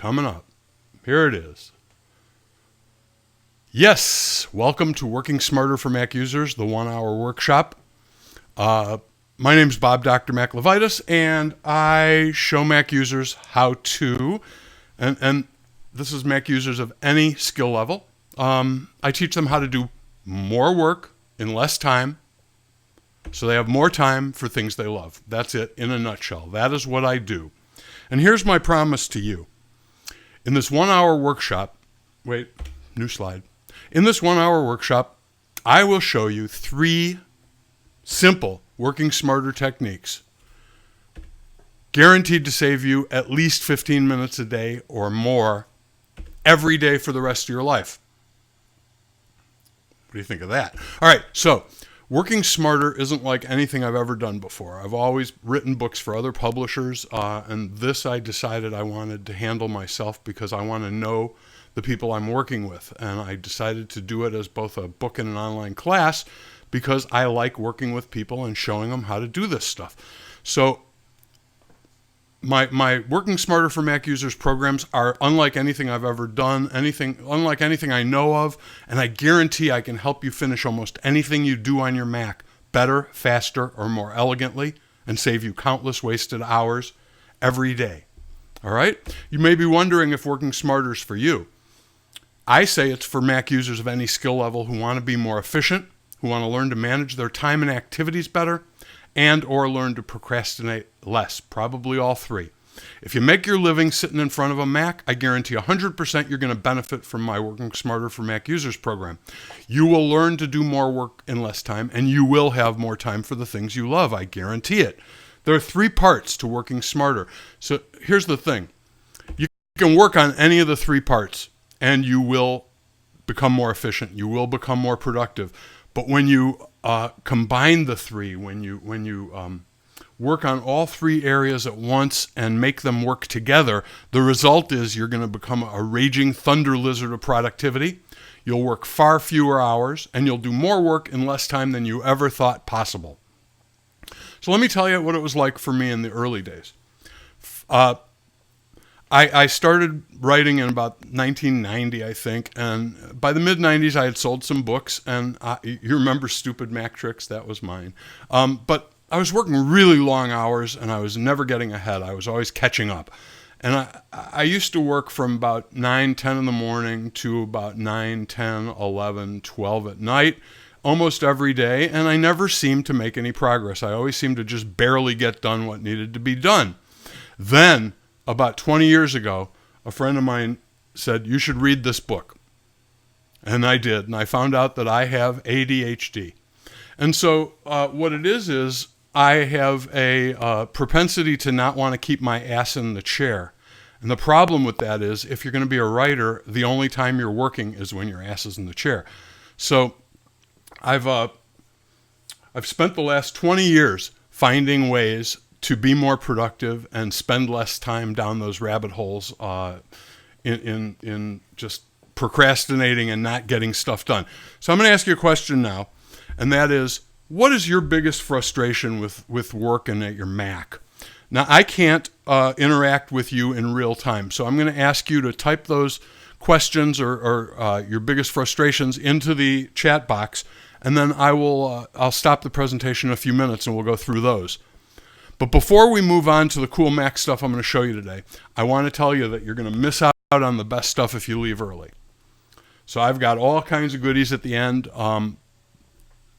coming up. Here it is. Yes, welcome to Working Smarter for Mac Users, the 1-hour workshop. My name's Bob Dr. Mac LeVitus, and I show Mac users how to, and this is Mac users of any skill level. I teach them how to do more work in less time, so they have more time for things they love. That's it in a nutshell. That is what I do. And here's my promise to you. In this 1-hour workshop, new slide. In this 1-hour workshop, I will show you 3 simple working smarter techniques, guaranteed to save you at least 15 minutes a day or more every day for the rest of your life. What do you think of that? All right, so working smarter isn't like anything I've ever done before. I've always written books for other publishers, and this I decided I wanted to handle myself because I want to know the people I'm working with. And I decided to do it as both a book and an online class because I like working with people and showing them how to do this stuff. So my Working Smarter for Mac Users programs are unlike anything I've ever done, unlike anything I know of, and I guarantee I can help you finish almost anything you do on your Mac better, faster, or more elegantly, and save you countless wasted hours every day. All right? You may be wondering if Working Smarter is for you. I say it's for Mac users of any skill level who want to be more efficient, who want to learn to manage their time and activities better, and or learn to procrastinate less, probably all 3. If you make your living sitting in front of a Mac, I guarantee 100% you're going to benefit from my Working Smarter for Mac Users program. You will learn to do more work in less time, and you will have more time for the things you love. I guarantee it. There are 3 parts to Working Smarter. So here's the thing. You can work on any of the 3 parts, and you will become more efficient. You will become more productive. But when you combine the 3, when you work on all 3 areas at once and make them work together, the result is you're going to become a raging thunder lizard of productivity. You'll work far fewer hours, and you'll do more work in less time than you ever thought possible. So let me tell you what it was like for me in the early days. I started writing in about 1990, I think, and by the mid-90s I had sold some books, and you remember Stupid Mac Tricks? That was mine. But I was working really long hours, and I was never getting ahead. I was always catching up. And I used to work from about 9, 10 in the morning to about 9, 10, 11, 12 at night, almost every day, and I never seemed to make any progress. I always seemed to just barely get done what needed to be done. Then, about 20 years ago, a friend of mine said, you should read this book. And I did, and I found out that I have ADHD. And so what it is I have a propensity to not want to keep my ass in the chair. And the problem with that is, if you're going to be a writer, the only time you're working is when your ass is in the chair. So I've spent the last 20 years finding ways to be more productive and spend less time down those rabbit holes in just procrastinating and not getting stuff done. So I'm going to ask you a question now, and that is, what is your biggest frustration with working at your Mac? Now, I can't interact with you in real time, so I'm going to ask you to type those questions or your biggest frustrations into the chat box, and then I'll stop the presentation in a few minutes and we'll go through those. But before we move on to the cool Mac stuff I'm going to show you today, I want to tell you that you're going to miss out on the best stuff if you leave early. So I've got all kinds of goodies at the end,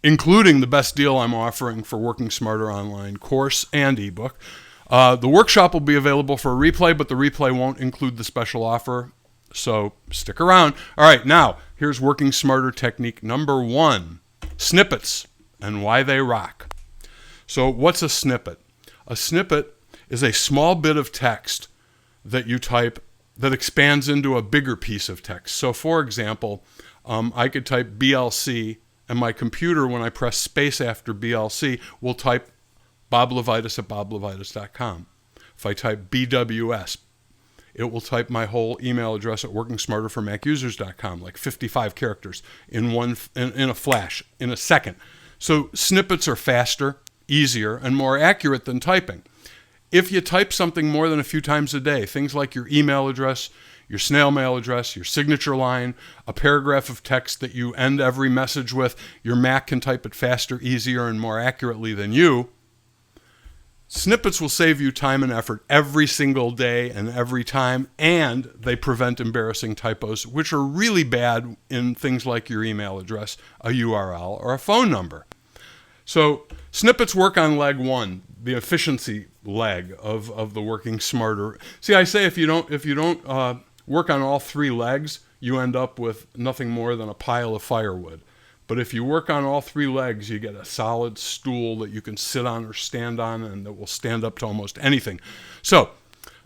including the best deal I'm offering for Working Smarter Online course and ebook. The workshop will be available for a replay, but the replay won't include the special offer, so stick around. All right, now, here's Working Smarter technique number 1, snippets and why they rock. So what's a snippet? A snippet is a small bit of text that you type that expands into a bigger piece of text. So for example, I could type BLC, and my computer, when I press space after BLC, will type Bob LeVitus at boblevitus.com. If I type BWS, it will type my whole email address at workingsmarterformacusers.com, like 55 characters in a flash, in a second. So snippets are faster, easier, and more accurate than typing. If you type something more than a few times a day, things like your email address, your snail mail address, your signature line, a paragraph of text that you end every message with, your Mac can type it faster, easier, and more accurately than you. Snippets will save you time and effort every single day and every time, and they prevent embarrassing typos, which are really bad in things like your email address, a URL, or a phone number. So snippets work on leg one, the efficiency leg of the working smarter. See, I say if you don't work on all three legs, you end up with nothing more than a pile of firewood. But if you work on all three legs, you get a solid stool that you can sit on or stand on, and that will stand up to almost anything. So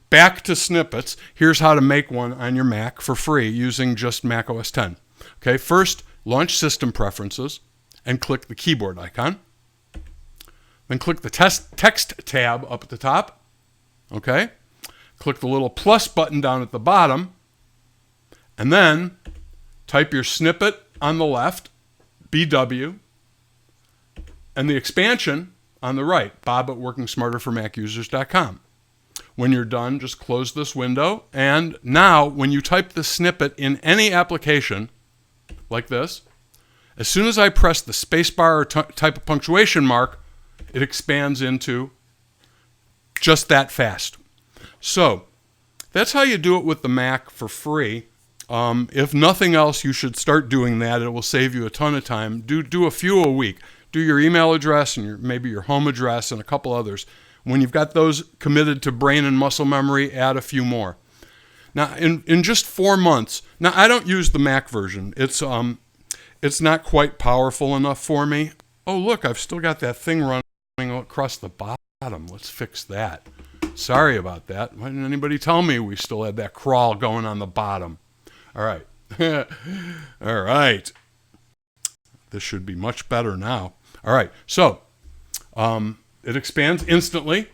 back to snippets. Here's how to make one on your Mac for free using just Mac OS X. Okay, first, launch System Preferences and click the keyboard icon. Then click the text tab up at the top. Okay, click the little plus button down at the bottom, and then type your snippet on the left, BW, and the expansion on the right, bob at workingsmarterformacusers.com. When you're done, just close this window, and now when you type the snippet in any application, like this, as soon as I press the spacebar or type a punctuation mark, it expands into just that fast. So that's how you do it with the Mac for free. If nothing else, you should start doing that. It will save you a ton of time. Do a few a week. Do your email address and maybe your home address and a couple others. When you've got those committed to brain and muscle memory, add a few more. Now, in just 4 months, now I don't use the Mac version. It's not quite powerful enough for me. Oh, look, I've still got that thing running across the bottom. Let's fix that. Sorry about that. Why didn't anybody tell me we still had that crawl going on the bottom? All right. All right. This should be much better now. All right. So it expands instantly.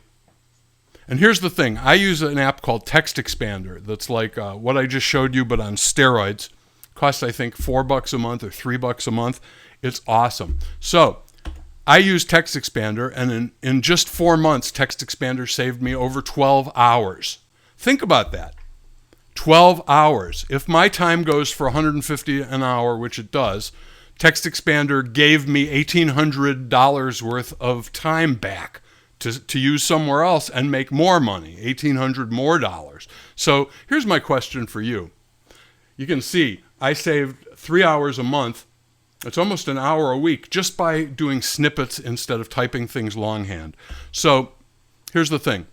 And here's the thing. I use an app called Text Expander that's like what I just showed you, but on steroids. Costs, I think, $4 a month or $3 a month. It's awesome. So I use Text Expander, and in just 4 months, Text Expander saved me over 12 hours. Think about that. 12 hours. If my time goes for $150 an hour, which it does, Text Expander gave me $1,800 worth of time back to use somewhere else and make more money, $1,800 more dollars. So here's my question for you. You can see I saved 3 hours a month. It's almost an hour a week just by doing snippets instead of typing things longhand. So here's the thing.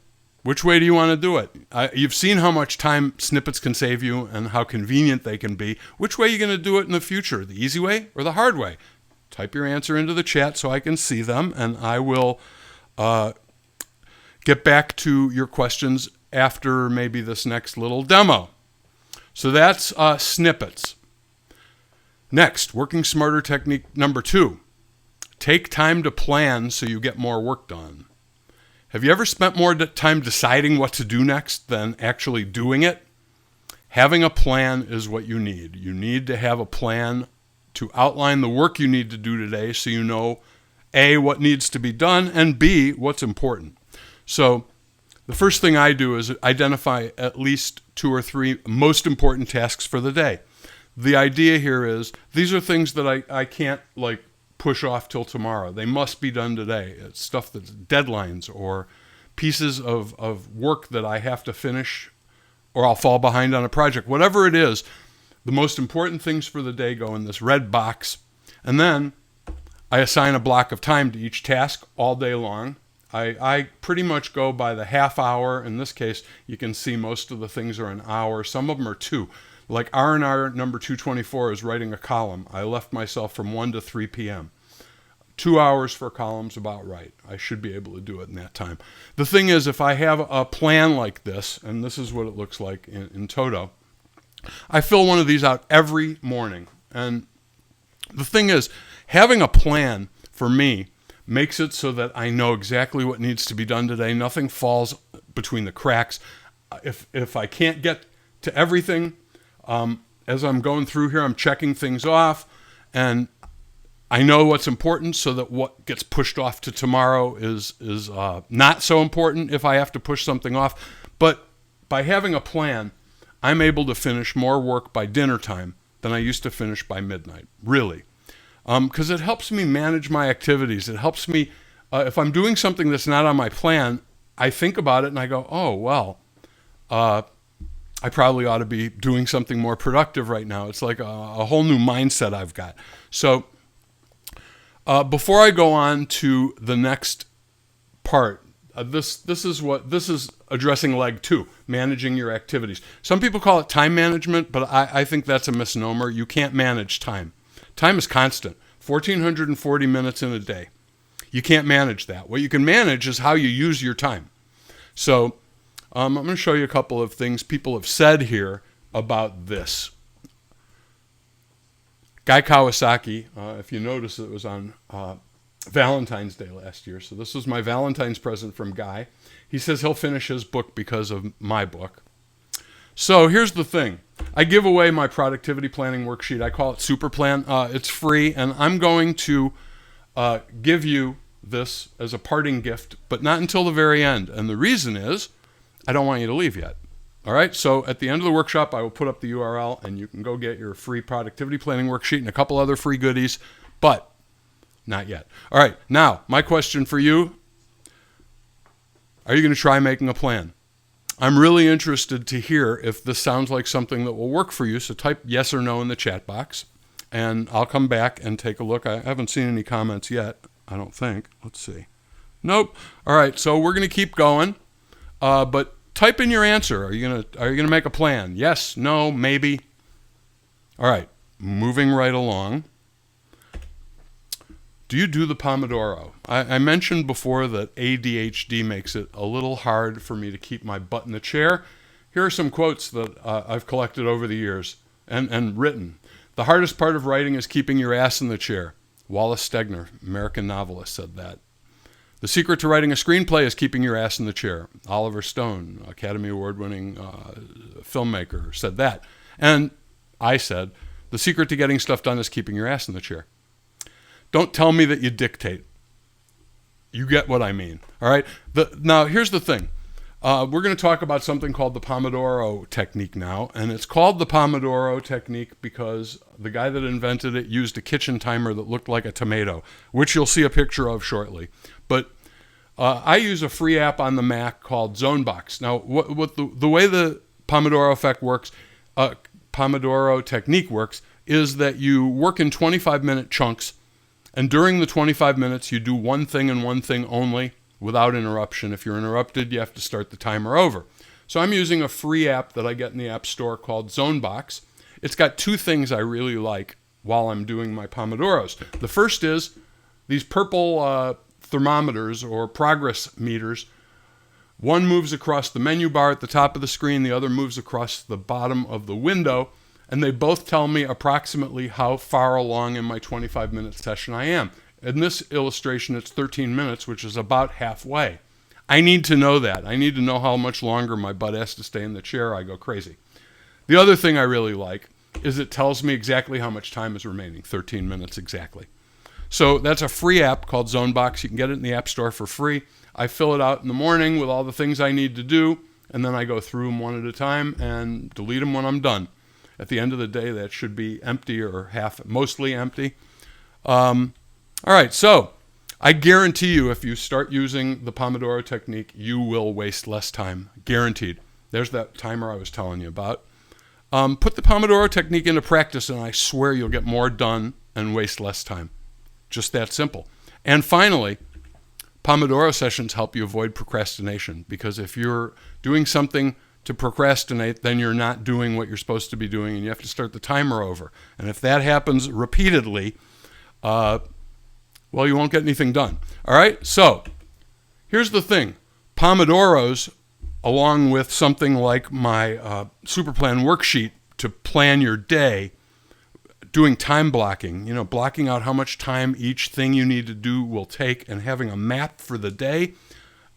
Which way do you want to do it? You've seen how much time snippets can save you and how convenient they can be. Which way are you going to do it in the future? The easy way or the hard way? Type your answer into the chat so I can see them, and I will get back to your questions after maybe this next little demo. So that's snippets. Next, working smarter technique number 2. Take time to plan so you get more work done. Have you ever spent more time deciding what to do next than actually doing it? Having a plan is what you need. You need to have a plan to outline the work you need to do today so you know, A, what needs to be done, and B, what's important. So the first thing I do is identify at least 2 or 3 most important tasks for the day. The idea here is these are things that I can't push off till tomorrow. They must be done today. It's stuff that's deadlines or pieces of work that I have to finish or I'll fall behind on a project. Whatever it is, the most important things for the day go in this red box. And then I assign a block of time to each task all day long. I pretty much go by the half hour. In this case, you can see most of the things are an hour. Some of them are 2. Like R&R number 224 is writing a column. I left myself from 1 to 3 p.m. 2 hours for a column's about right. I should be able to do it in that time. The thing is, if I have a plan like this, and this is what it looks like in Toto, I fill one of these out every morning. And the thing is, having a plan for me makes it so that I know exactly what needs to be done today. Nothing falls between the cracks. If I can't get to everything, as I'm going through here, I'm checking things off, and I know what's important so that what gets pushed off to tomorrow is not so important if I have to push something off. But by having a plan, I'm able to finish more work by dinner time than I used to finish by midnight, really. Because it helps me manage my activities. It helps me, if I'm doing something that's not on my plan, I think about it and I go, oh, well, I probably ought to be doing something more productive right now. It's like a whole new mindset I've got. So before I go on to the next part, this is addressing leg 2, managing your activities. Some people call it time management, but I think that's a misnomer. You can't manage time. Time is constant, 1,440 minutes in a day. You can't manage that. What you can manage is how you use your time. So I'm going to show you a couple of things people have said here about this. Guy Kawasaki, if you notice, it was on Valentine's Day last year. So this was my Valentine's present from Guy. He says he'll finish his book because of my book. So here's the thing. I give away my productivity planning worksheet. I call it Super Plan. It's free, and I'm going to give you this as a parting gift, but not until the very end. And the reason is I don't want you to leave yet. All right, so at the end of the workshop, I will put up the URL, and you can go get your free productivity planning worksheet and a couple other free goodies, but not yet. All right, now, my question for you, are you going to try making a plan? I'm really interested to hear if this sounds like something that will work for you, so type yes or no in the chat box, and I'll come back and take a look. I haven't seen any comments yet, I don't think. Let's see. Nope. All right, so we're going to keep going, but type in your answer. Are you gonna make a plan? Yes, no, maybe. All right, moving right along. Do you do the Pomodoro? I mentioned before that ADHD makes it a little hard for me to keep my butt in the chair. Here are some quotes that I've collected over the years and written. The hardest part of writing is keeping your ass in the chair. Wallace Stegner, American novelist, said that. The secret to writing a screenplay is keeping your ass in the chair. Oliver Stone, Academy Award-winning filmmaker, said that. And I said, the secret to getting stuff done is keeping your ass in the chair. Don't tell me that you dictate. You get what I mean, all right? Now, here's the thing. We're going to talk about something called the Pomodoro technique now, and it's called the Pomodoro technique because the guy that invented it used a kitchen timer that looked like a tomato, which you'll see a picture of shortly. But I use a free app on the Mac called ZoneBox. Now, what the way the Pomodoro effect works, Pomodoro technique works, is that you work in 25-minute chunks, and during the 25 minutes, you do one thing and one thing only without interruption. If you're interrupted, you have to start the timer over. So I'm using a free app that I get in the App Store called ZoneBox. It's got two things I really like while I'm doing my Pomodoros. The first is these purple thermometers or progress meters. One moves across the menu bar at the top of the screen, the other moves across the bottom of the window, and they both tell me approximately how far along in my 25-minute session I am. In this illustration, it's 13 minutes, which is about halfway. I need to know that. I need to know how much longer my butt has to stay in the chair. I go crazy. The other thing I really like is it tells me exactly how much time is remaining, 13 minutes exactly. So that's a free app called ZoneBox. You can get it in the App Store for free. I fill it out in the morning with all the things I need to do, and then I go through them one at a time and delete them when I'm done. At the end of the day, that should be empty or mostly empty. All right, so I guarantee you if you start using the Pomodoro technique, you will waste less time, guaranteed. There's that timer I was telling you about. Put the Pomodoro technique into practice, and I swear you'll get more done and waste less time. Just that simple. And finally, Pomodoro sessions help you avoid procrastination, because if you're doing something to procrastinate, then you're not doing what you're supposed to be doing, and you have to start the timer over. And if that happens repeatedly, well, you won't get anything done. All right? So here's the thing. Pomodoros, along with something like my Super Plan worksheet to plan your day, doing time blocking, blocking out how much time each thing you need to do will take and having a map for the day,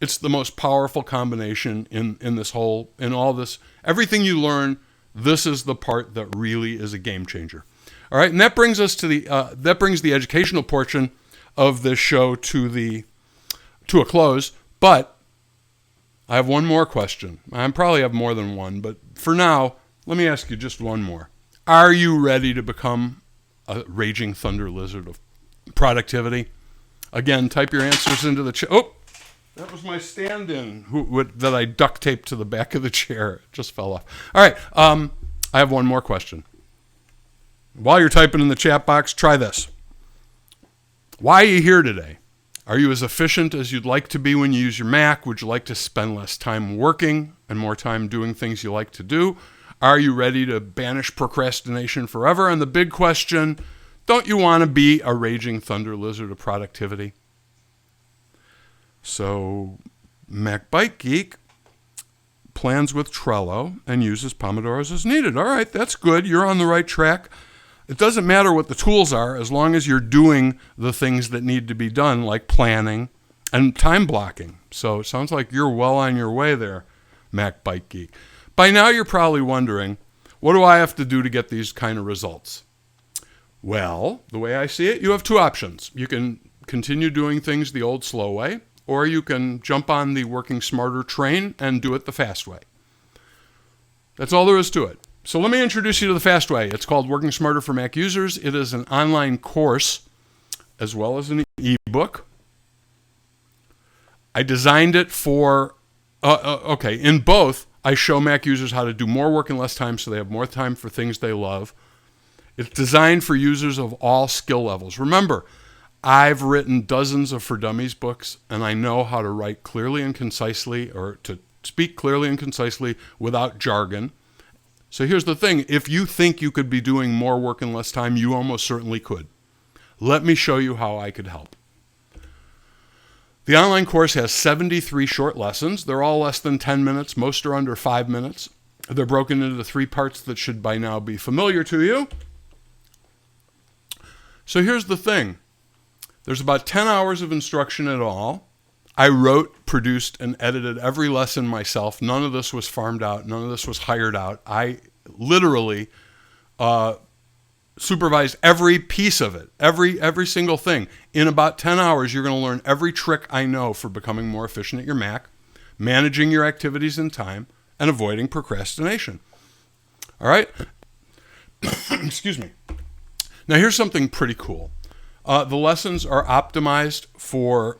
it's the most powerful combination in all this. Everything you learn, this is the part that really is a game changer. All right, and that brings us to the educational portion of this show to a close. But I have one more question. I probably have more than one, but for now, let me ask you just one more. Are you ready to become a raging thunder lizard of productivity? Again, type your answers into the chat. Oh, that was my stand-in that I duct taped to the back of the chair. It just fell off. All right, I have one more question. While you're typing in the chat box, try this. Why are you here today? Are you as efficient as you'd like to be when you use your Mac? Would you like to spend less time working and more time doing things you like to do? Are you ready to banish procrastination forever? And the big question, don't you want to be a raging thunder lizard of productivity? So, Mac Bike Geek plans with Trello and uses Pomodoros as needed. All right, that's good. You're on the right track. It doesn't matter what the tools are as long as you're doing the things that need to be done, like planning and time blocking. So it sounds like you're well on your way there, Mac Bike Geek. By now you're probably wondering, what do I have to do to get these kind of results? Well, the way I see it, you have two options. You can continue doing things the old slow way, or you can jump on the working smarter train and do it the fast way. That's all there is to it. So let me introduce you to the fast way. It's called Working Smarter for Mac Users. It is an online course as well as an ebook. I designed it for, in both, I show Mac users how to do more work in less time so they have more time for things they love. It's designed for users of all skill levels. Remember, I've written dozens of For Dummies books, and I know how to write clearly and concisely, or to speak clearly and concisely without jargon. So here's the thing. If you think you could be doing more work in less time, you almost certainly could. Let me show you how I could help. The online course has 73 short lessons. They're all less than 10 minutes. Most are under 5 minutes. They're broken into 3 parts that should by now be familiar to you. So here's the thing. There's about 10 hours of instruction in all. I wrote, produced, and edited every lesson myself. None of this was farmed out. None of this was hired out. I literally supervised every piece of it, every single thing. In about 10 hours, you're going to learn every trick I know for becoming more efficient at your Mac, managing your activities in time, and avoiding procrastination. All right? Excuse me. Now, here's something pretty cool. The lessons are optimized for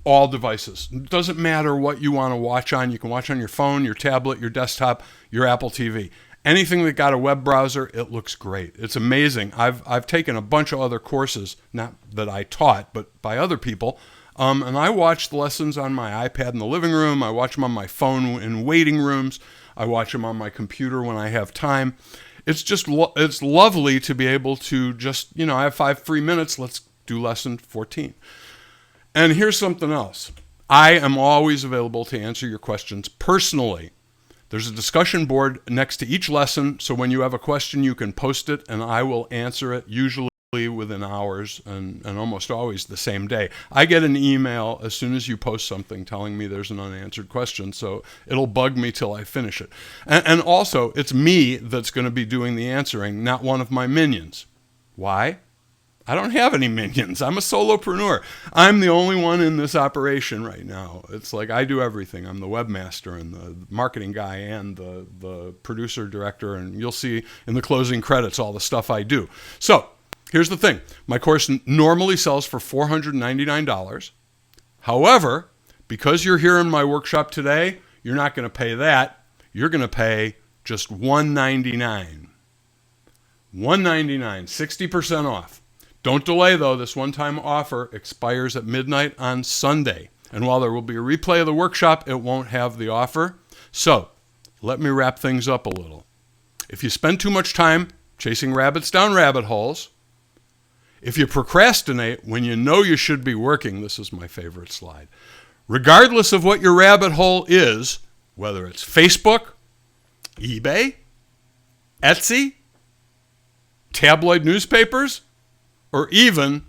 all devices. It doesn't matter what you want to watch on. You can watch on your phone, your tablet, your desktop, your Apple TV. Anything that got a web browser, it looks great. It's amazing. I've taken a bunch of other courses, not that I taught, but by other people, and I watch the lessons on my iPad in the living room. I watch them on my phone in waiting rooms. I watch them on my computer when I have time. It's just it's lovely to be able to just, I have 5 free minutes. Let's do lesson 14. And here's something else. I am always available to answer your questions personally. There's a discussion board next to each lesson, so when you have a question, you can post it, and I will answer it, usually within hours and almost always the same day. I get an email as soon as you post something telling me there's an unanswered question, so it'll bug me till I finish it. And also, it's me that's going to be doing the answering, not one of my minions. Why? I don't have any minions. I'm a solopreneur. I'm the only one in this operation right now. It's like I do everything. I'm the webmaster and the marketing guy and the producer, director, and you'll see in the closing credits all the stuff I do. So here's the thing. My course normally sells for $499. However, because you're here in my workshop today, you're not going to pay that. You're going to pay just $199. $199, 60% off. Don't delay, though. This one-time offer expires at midnight on Sunday. And while there will be a replay of the workshop, it won't have the offer. So let me wrap things up a little. If you spend too much time chasing rabbits down rabbit holes, if you procrastinate when you know you should be working, this is my favorite slide, regardless of what your rabbit hole is, whether it's Facebook, eBay, Etsy, tabloid newspapers, or even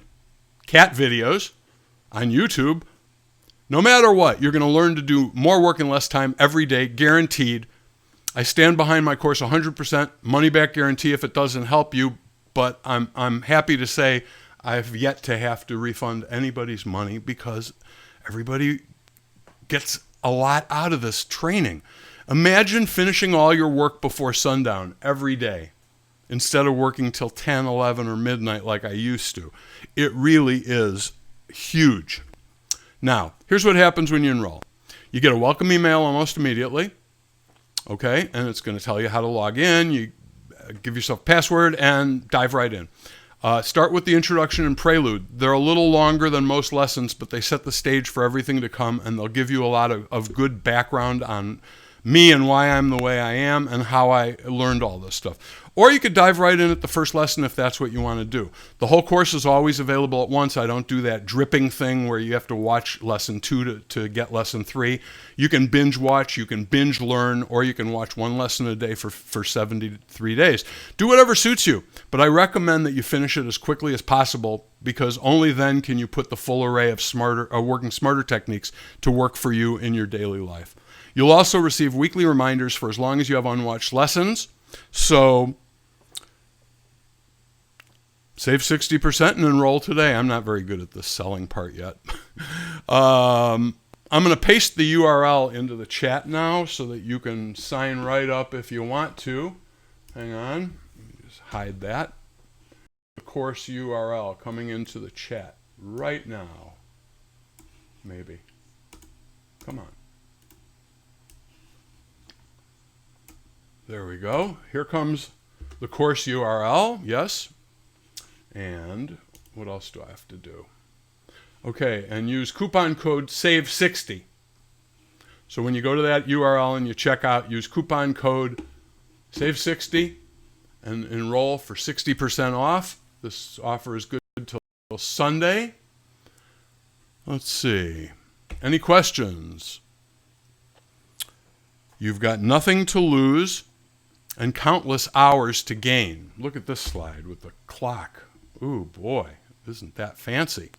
cat videos on YouTube, no matter what, you're going to learn to do more work in less time every day, guaranteed. I stand behind my course 100%, money back guarantee if it doesn't help you, but I'm happy to say I've yet to have to refund anybody's money because everybody gets a lot out of this training. Imagine finishing all your work before sundown every day instead of working till 10, 11, or midnight like I used to. It really is huge. Now, here's what happens when you enroll. You get a welcome email almost immediately, okay? And it's going to tell you how to log in. You give yourself a password and dive right in. Start with the introduction and prelude. They're a little longer than most lessons, but they set the stage for everything to come, and they'll give you a lot of good background on me and why I'm the way I am and how I learned all this stuff. Or you could dive right in at the first lesson if that's what you want to do. The whole course is always available at once. I don't do that dripping thing where you have to watch lesson 2 to get lesson 3. You can binge watch, you can binge learn, or you can watch one lesson a day for 73 days. Do whatever suits you, but I recommend that you finish it as quickly as possible because only then can you put the full array of working smarter techniques to work for you in your daily life. You'll also receive weekly reminders for as long as you have unwatched lessons. So save 60% and enroll today. I'm not very good at the selling part yet. I'm going to paste the URL into the chat now so that you can sign right up if you want to. Hang on. Let me just hide that. The course URL coming into the chat right now. Maybe. Come on. There we go. Here comes the course URL. Yes. And what else do I have to do? Okay, and use coupon code SAVE60. So when you go to that URL and you check out, use coupon code SAVE60 and enroll for 60% off. This offer is good until Sunday. Let's see. Any questions? You've got nothing to lose and countless hours to gain. Look at this slide with the clock. Ooh, boy, isn't that fancy?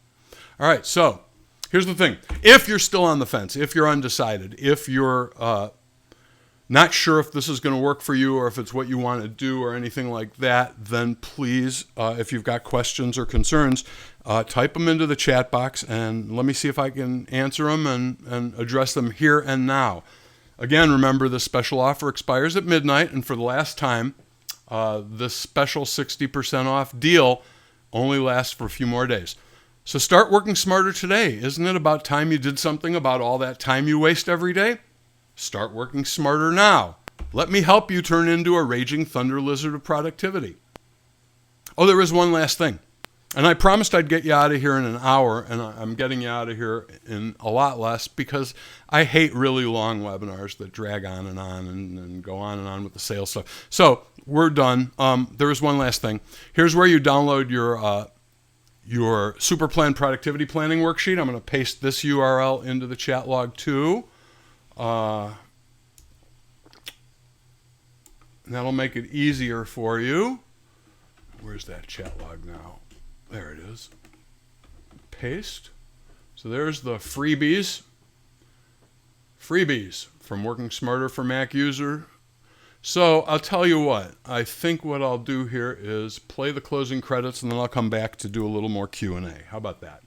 All right, so here's the thing. If you're still on the fence, if you're undecided, if you're not sure if this is going to work for you or if it's what you want to do or anything like that, then please, if you've got questions or concerns, type them into the chat box and let me see if I can answer them and address them here and now. Again, remember this special offer expires at midnight, and for the last time, this special 60% off deal only lasts for a few more days. So start working smarter today. Isn't it about time you did something about all that time you waste every day? Start working smarter now. Let me help you turn into a raging thunder lizard of productivity. Oh, there is one last thing. And I promised I'd get you out of here in an hour, and I'm getting you out of here in a lot less because I hate really long webinars that drag on and go on and on with the sales stuff. So we're done. There is one last thing. Here's where you download your Super Plan Productivity Planning Worksheet. I'm going to paste this URL into the chat log too. And that'll make it easier for you. Where's that chat log now? There it is. Paste. So there's the freebies. Freebies from Working Smarter for Mac User. So I'll tell you what. I think what I'll do here is play the closing credits and then I'll come back to do a little more Q&A. How about that?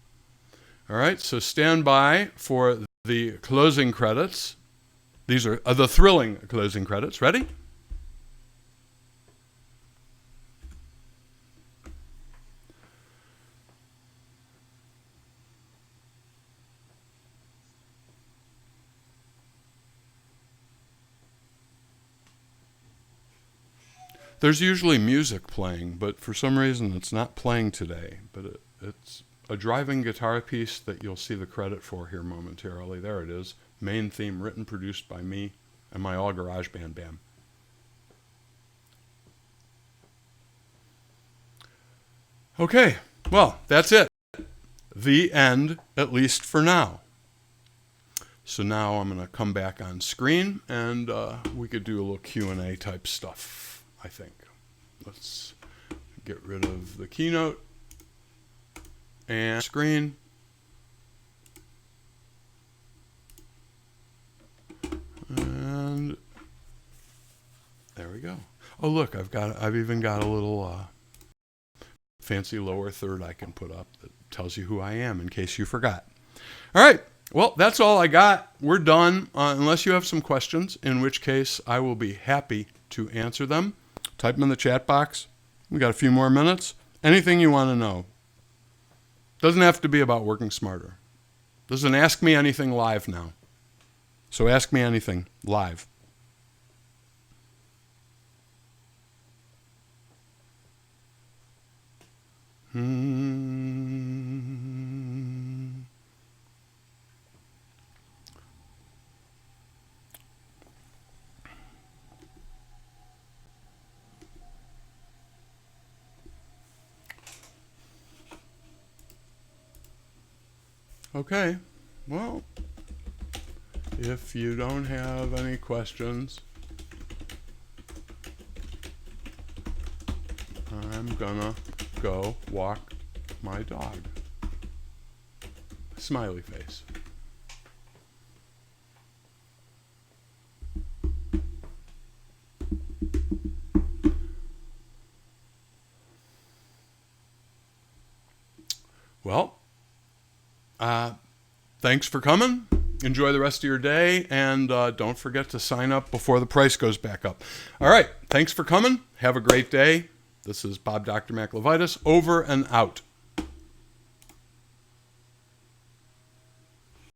All right. So stand by for the closing credits. These are the thrilling closing credits. Ready? There's usually music playing, but for some reason it's not playing today. But it's a driving guitar piece that you'll see the credit for here momentarily. There it is. Main theme, written, produced by me and my all GarageBand band. Okay, well, that's it. The end, at least for now. So now I'm going to come back on screen and we could do a little Q&A type stuff. I think. Let's get rid of the keynote and screen. And there we go. Oh, look, I've even got a little fancy lower third I can put up that tells you who I am in case you forgot. All right. Well, that's all I got. We're done, unless you have some questions, in which case I will be happy to answer them. Type them in the chat box. We got a few more minutes. Anything you want to know. Doesn't have to be about working smarter. Doesn't Ask Me Anything live now. So ask me anything live. Okay, well, if you don't have any questions, I'm gonna go walk my dog. Smiley face. Well, thanks for coming. Enjoy the rest of your day, and don't forget to sign up before the price goes back up. All right, thanks for coming. Have a great day. This is Bob Dr. Mac LeVitus, over and out.